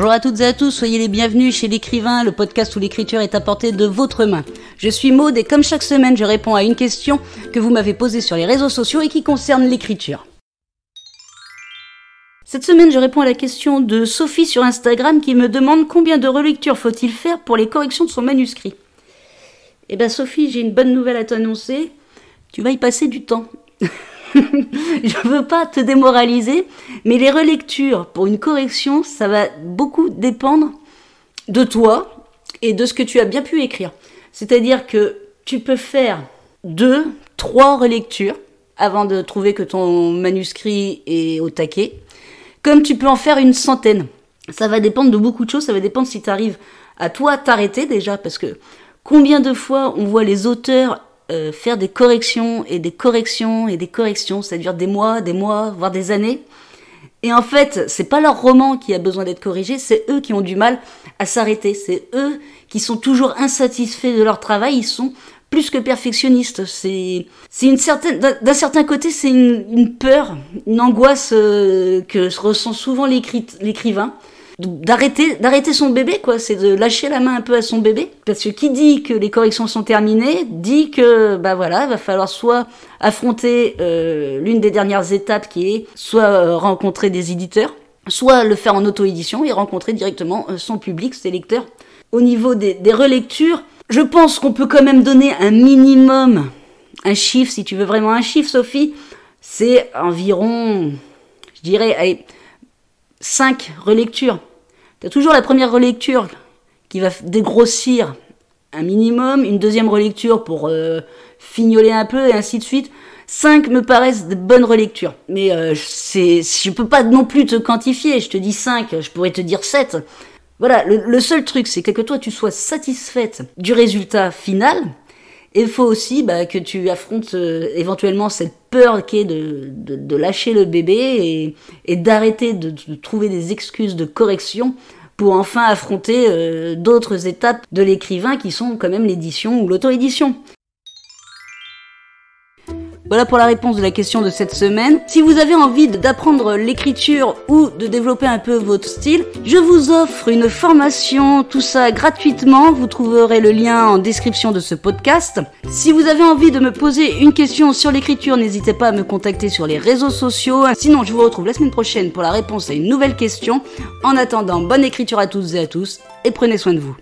Bonjour à toutes et à tous, soyez les bienvenus chez l'écrivain, le podcast où l'écriture est à portée de votre main. Je suis Maude et comme chaque semaine, je réponds à une question que vous m'avez posée sur les réseaux sociaux et qui concerne l'écriture. Cette semaine, je réponds à la question de Sophie sur Instagram qui me demande combien de relectures faut-il faire pour les corrections de son manuscrit. Eh ben Sophie, j'ai une bonne nouvelle à t'annoncer, tu vas y passer du temps. Je veux pas te démoraliser, mais les relectures pour une correction, ça va beaucoup dépendre de toi et de ce que tu as bien pu écrire. C'est-à-dire que tu peux faire 2, 3 relectures avant de trouver que ton manuscrit est au taquet, comme tu peux en faire une centaine. Ça va dépendre de beaucoup de choses, ça va dépendre si tu arrives à toi t'arrêter déjà, parce que combien de fois on voit les auteurs faire des corrections et des corrections et des corrections, ça dure des mois, voire des années. Et en fait, c'est pas leur roman qui a besoin d'être corrigé, c'est eux qui ont du mal à s'arrêter. C'est eux qui sont toujours insatisfaits de leur travail, ils sont plus que perfectionnistes. C'est une certaine, d'un certain côté, c'est une peur, une angoisse que ressent souvent l'écrivain. D'arrêter son bébé, quoi, c'est de lâcher la main un peu à son bébé, parce que qui dit que les corrections sont terminées, dit que, va falloir soit affronter l'une des dernières étapes qui est soit rencontrer des éditeurs, soit le faire en auto-édition et rencontrer directement son public, ses lecteurs. Au niveau des relectures, je pense qu'on peut quand même donner un minimum, un chiffre, si tu veux vraiment un chiffre, Sophie, c'est environ, je dirais, allez, 5 relectures. T'as toujours la première relecture qui va dégrossir un minimum, une deuxième relecture pour fignoler un peu et ainsi de suite. 5 me paraissent de bonnes relectures. Mais je peux pas non plus te quantifier, je te dis 5, je pourrais te dire 7. Voilà, le seul truc c'est que toi tu sois satisfaite du résultat final. Et il faut aussi que tu affrontes éventuellement cette peur qui est de lâcher le bébé et d'arrêter de trouver des excuses de correction pour enfin affronter d'autres étapes de l'écrivain qui sont quand même l'édition ou l'auto-édition. Voilà pour la réponse de la question de cette semaine. Si vous avez envie d'apprendre l'écriture ou de développer un peu votre style, je vous offre une formation, tout ça gratuitement. Vous trouverez le lien en description de ce podcast. Si vous avez envie de me poser une question sur l'écriture, n'hésitez pas à me contacter sur les réseaux sociaux. Sinon, je vous retrouve la semaine prochaine pour la réponse à une nouvelle question. En attendant, bonne écriture à toutes et à tous et prenez soin de vous.